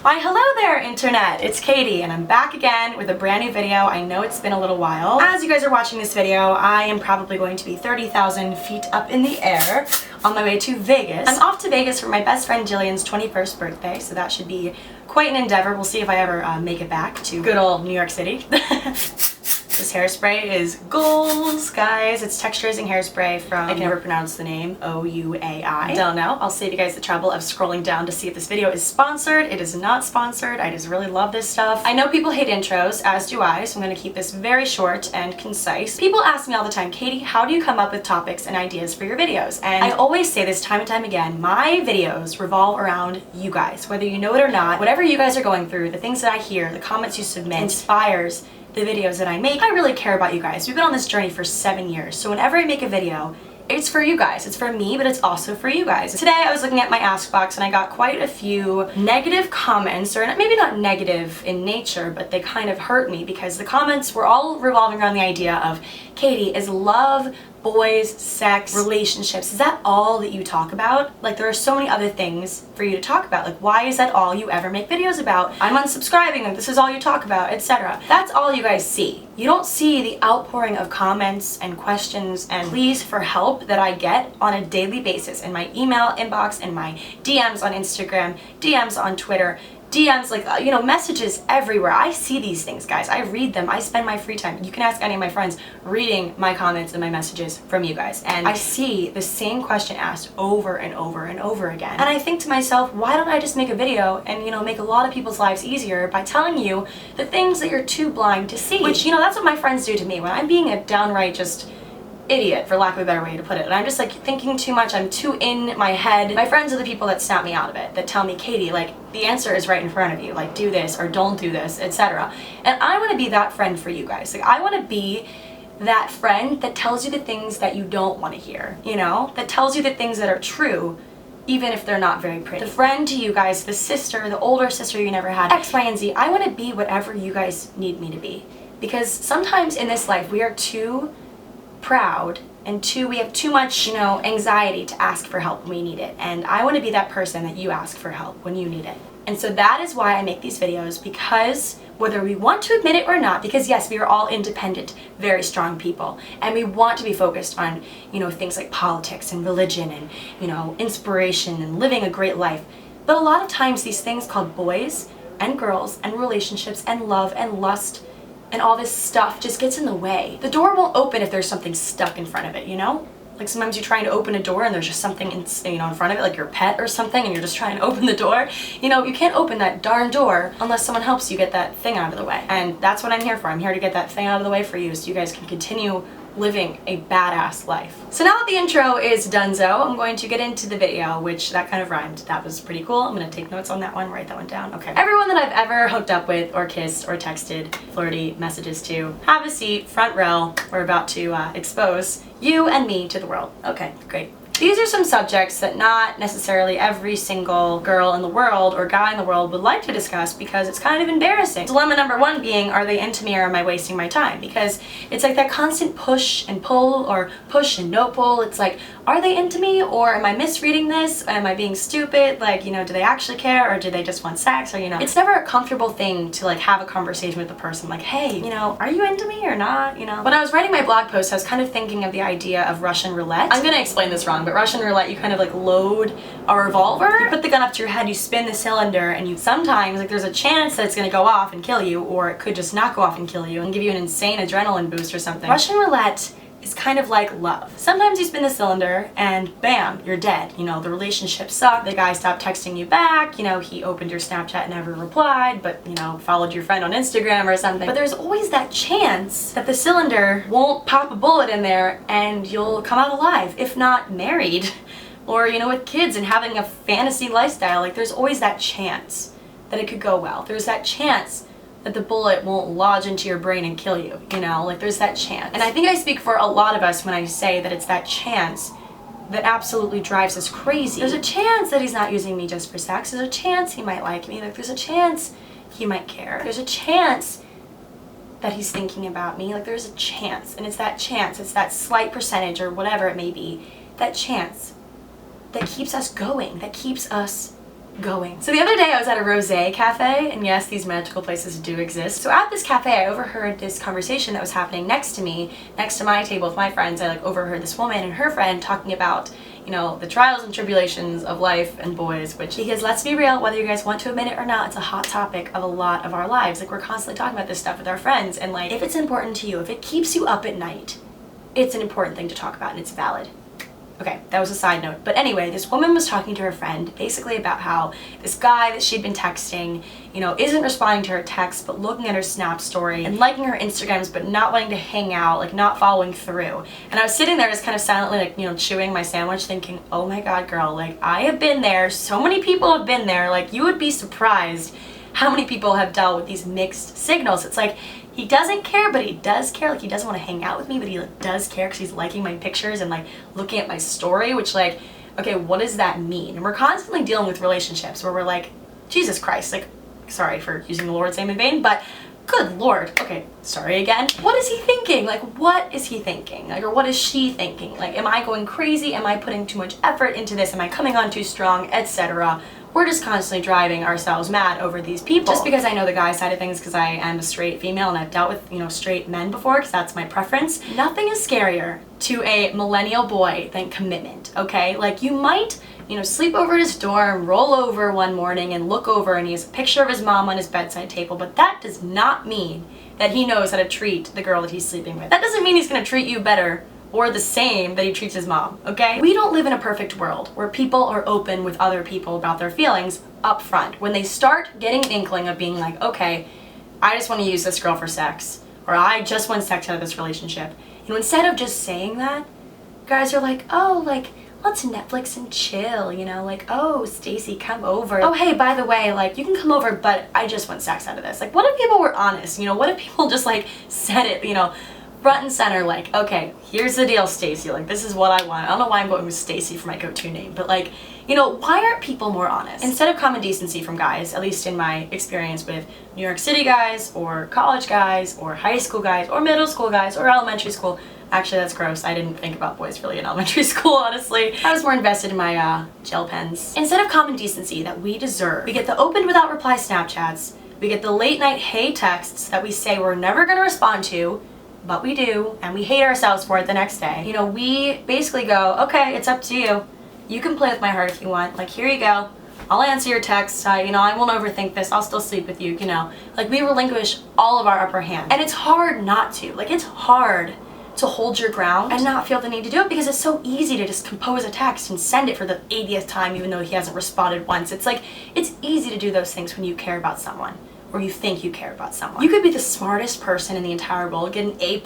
Why hello there internet, it's Katie and I'm back again with a brand new video. I know it's been a little while. As you guys are watching this video, I am probably going to be 30,000 feet up in the air on my way to Vegas. I'm off to Vegas for my best friend Jillian's 21st birthday, so that should be quite an endeavor. We'll see if I ever make it back to good old New York City. This hairspray is goals, guys. It's texturizing hairspray from, I can never pronounce the name, O-U-A-I. Don't know. I'll save you guys the trouble of scrolling down to see if this video is sponsored. It is not sponsored. I just really love this stuff. I know people hate intros, as do I, so I'm going to keep this very short and concise. People ask me all the time, Katie, how do you come up with topics and ideas for your videos? And I always say this time and time again, my videos revolve around you guys. Whether you know it or not, whatever you guys are going through, the things that I hear, the comments you submit, inspires the videos that I make. I really care about you guys. We've been on this journey for 7 years, so whenever I make a video, it's for you guys. It's for me, but it's also for you guys. Today I was looking at my Ask box and I got quite a few negative comments, or maybe not negative in nature, but they kind of hurt me because the comments were all revolving around the idea of, Katie, is love, boys, sex, relationships, is that all that you talk about? Like, there are so many other things for you to talk about. Like, why is that all you ever make videos about? I'm unsubscribing, like, this is all you talk about, etc. That's all you guys see. You don't see the outpouring of comments and questions and pleas for help that I get on a daily basis in my email inbox, in my DMs on Instagram, DMs on Twitter, DMs, like, you know, messages everywhere. I see these things, guys. I read them. I spend my free time. You can ask any of my friends reading my comments and my messages from you guys. And I see the same question asked over and over and over again. And I think to myself, why don't I just make a video and, you know, make a lot of people's lives easier by telling you the things that you're too blind to see? Which, you know, that's what my friends do to me. When I'm being a downright just idiot, for lack of a better way to put it, and I'm just like thinking too much, I'm too in my head, my friends are the people that snap me out of it, that tell me, Katie, like, the answer is right in front of you, like, do this or don't do this, etc. And I want to be that friend for you guys. Like, I want to be that friend that tells you the things that you don't want to hear, you know, that tells you the things that are true even if they're not very pretty. The friend to you guys, the sister, the older sister you never had, X, Y, and Z. I want to be whatever you guys need me to be, because sometimes in this life we are too proud and we have too much, you know, anxiety to ask for help when we need it. And I want to be that person that you ask for help when you need it. And so that is why I make these videos, because whether we want to admit it or not, because yes, we are all independent, very strong people, and we want to be focused on, you know, things like politics and religion and, you know, inspiration and living a great life. But a lot of times these things called boys and girls and relationships and love and lust and all this stuff just gets in the way. The door won't open if there's something stuck in front of it, you know? Like, sometimes you're trying to open a door and there's just something in, you know, in front of it, like your pet or something, and you're just trying to open the door. You know, you can't open that darn door unless someone helps you get that thing out of the way. And that's what I'm here for. I'm here to get that thing out of the way for you so you guys can continue living a badass life. So now that the intro is donezo, I'm going to get into the video, which that kind of rhymed. That was pretty cool. I'm gonna take notes on that one, write that one down. Okay. Everyone that I've ever hooked up with or kissed or texted flirty messages to, have a seat, front row. We're about to expose you and me to the world. Okay, great. These are some subjects that not necessarily every single girl in the world or guy in the world would like to discuss because it's kind of embarrassing. Dilemma number one being, are they into me or am I wasting my time? Because it's like that constant push and pull, or push and no pull. It's like, are they into me or am I misreading this? Am I being stupid? Like, you know, do they actually care or do they just want sex? Or, you know, it's never a comfortable thing to like have a conversation with the person like, hey, you know, are you into me or not? You know, when I was writing my blog post, I was kind of thinking of the idea of Russian roulette. I'm gonna explain this wrong, but Russian roulette, you kind of like load a revolver, you put the gun up to your head, you spin the cylinder, and you sometimes, like, there's a chance that it's gonna go off and kill you, or it could just not go off and kill you and give you an insane adrenaline boost or something. Russian roulette is kind of like love. Sometimes you spin the cylinder and bam, you're dead. You know, the relationship sucked, the guy stopped texting you back, you know, he opened your Snapchat and never replied, but, you know, followed your friend on Instagram or something. But there's always that chance that the cylinder won't pop a bullet in there and you'll come out alive, if not married, or, you know, with kids and having a fantasy lifestyle. Like, there's always that chance that it could go well. There's that chance that the bullet won't lodge into your brain and kill you, you know, like, there's that chance. And I think I speak for a lot of us when I say that it's that chance that absolutely drives us crazy. There's a chance that he's not using me just for sex. There's a chance he might like me. Like, there's a chance he might care. There's a chance that he's thinking about me. Like, there's a chance. And it's that chance, it's that slight percentage or whatever it may be, that chance that keeps us going, that keeps us going. So the other day I was at a rosé cafe, and yes, these magical places do exist. So at this cafe I overheard this conversation that was happening next to me, next to my table with my friends. I like overheard this woman and her friend talking about, you know, the trials and tribulations of life and boys, which, because let's be real, whether you guys want to admit it or not, it's a hot topic of a lot of our lives. Like, we're constantly talking about this stuff with our friends, and like, if it's important to you, if it keeps you up at night, it's an important thing to talk about and it's valid. Okay, that was a side note. But anyway, this woman was talking to her friend basically about how this guy that she'd been texting, you know, isn't responding to her texts, but looking at her Snap story and liking her Instagrams, but not wanting to hang out, like not following through. And I was sitting there just kind of silently, like, you know, chewing my sandwich thinking, oh my God, girl, like, I have been there. So many people have been there. Like, you would be surprised how many people have dealt with these mixed signals. It's like, he doesn't care, but he does care. Like, he doesn't want to hang out with me, but he like does care because he's liking my pictures and like looking at my story, which, like, okay, what does that mean? And we're constantly dealing with relationships where we're like, Jesus Christ, like, sorry for using the Lord's name in vain, but good Lord, okay, sorry again. What is he thinking? Like, what is he thinking? Like, or what is she thinking? Like, am I going crazy? Am I putting too much effort into this? Am I coming on too strong, etc.? We're just constantly driving ourselves mad over these people. Just because I know the guy side of things, because I am a straight female and I've dealt with, you know, straight men before, because that's my preference. Nothing is scarier to a millennial boy than commitment, okay? Like, you might, you know, sleep over at his dorm, roll over one morning and look over and he has a picture of his mom on his bedside table, but that does not mean that he knows how to treat the girl that he's sleeping with. That doesn't mean he's gonna treat you better or the same that he treats his mom, okay? We don't live in a perfect world where people are open with other people about their feelings up front. When they start getting an inkling of being like, okay, I just want to use this girl for sex, or I just want sex out of this relationship, you know, instead of just saying that, guys are like, oh, like, let's Netflix and chill, you know, like, oh, Stacy, come over. Oh, hey, by the way, like, you can come over, but I just want sex out of this. Like, what if people were honest? You know, what if people just, like, said it, you know, front and center, like, okay, here's the deal, Stacy, like, this is what I want. I don't know why I'm going with Stacy for my go-to name, but like, you know, why aren't people more honest? Instead of common decency from guys, at least in my experience with New York City guys, or college guys, or high school guys, or middle school guys, or elementary school. Actually, that's gross. I didn't think about boys really in elementary school, honestly. I was more invested in my gel pens. Instead of common decency that we deserve, we get the open without reply Snapchats, we get the late night hey texts that we say we're never gonna respond to, but we do, and we hate ourselves for it the next day. You know, we basically go, okay, it's up to you. You can play with my heart if you want. Like, here you go. I'll answer your texts. You know, I won't overthink this. I'll still sleep with you, you know. Like, we relinquish all of our upper hand. And it's hard not to. Like, it's hard to hold your ground and not feel the need to do it, because it's so easy to just compose a text and send it for the 80th time even though he hasn't responded once. It's like, it's easy to do those things when you care about someone, or you think you care about someone. You could be the smartest person in the entire world, get an A++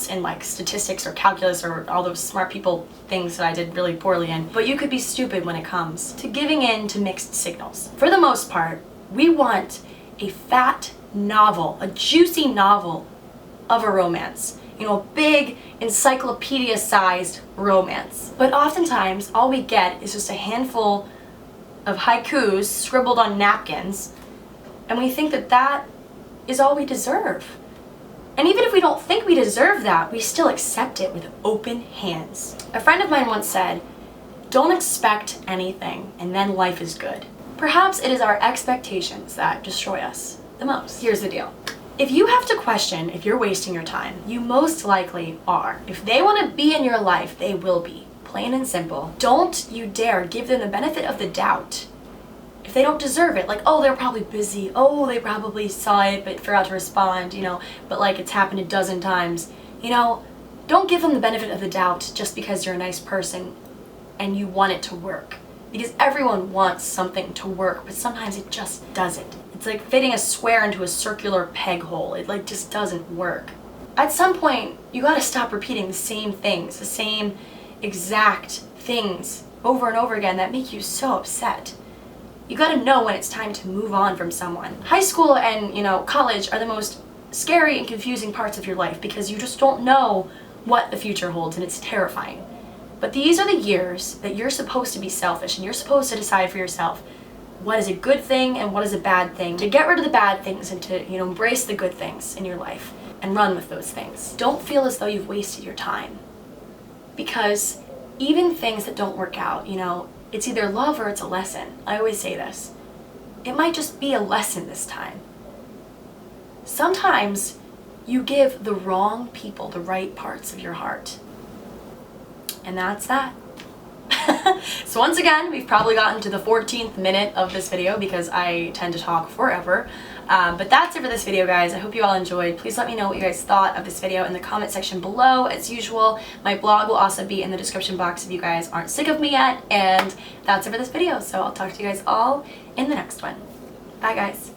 in like statistics or calculus or all those smart people things that I did really poorly in, but you could be stupid when it comes to giving in to mixed signals. For the most part, we want a fat novel, a juicy novel of a romance. You know, a big encyclopedia-sized romance. But oftentimes, all we get is just a handful of haikus scribbled on napkins, and we think that that is all we deserve. And even if we don't think we deserve that, we still accept it with open hands. A friend of mine once said, don't expect anything, and then life is good. Perhaps it is our expectations that destroy us the most. Here's the deal. If you have to question if you're wasting your time, you most likely are. If they want to be in your life, they will be. Plain and simple. Don't you dare give them the benefit of the doubt if they don't deserve it. Like, oh, they're probably busy. Oh, they probably saw it but forgot to respond, you know, but like it's happened a dozen times. You know, don't give them the benefit of the doubt just because you're a nice person and you want it to work. Because everyone wants something to work, but sometimes it just doesn't. It's like fitting a square into a circular peg hole. It like just doesn't work. At some point, you gotta stop repeating the same things, the same exact things over and over again that make you so upset. You gotta know when it's time to move on from someone. High school and, you know, college are the most scary and confusing parts of your life because you just don't know what the future holds, and it's terrifying. But these are the years that you're supposed to be selfish and you're supposed to decide for yourself what is a good thing and what is a bad thing, to get rid of the bad things and to, you know, embrace the good things in your life and run with those things. Don't feel as though you've wasted your time, because even things that don't work out, you know, it's either love or it's a lesson. I always say this. It might just be a lesson this time. Sometimes you give the wrong people the right parts of your heart. And that's that. So once again, we've probably gotten to the 14th minute of this video because I tend to talk forever. But that's it for this video, guys. I hope you all enjoyed. Please let me know what you guys thought of this video in the comment section below. As usual, my blog will also be in the description box if you guys aren't sick of me yet. And that's it for this video. So I'll talk to you guys all in the next one. Bye, guys.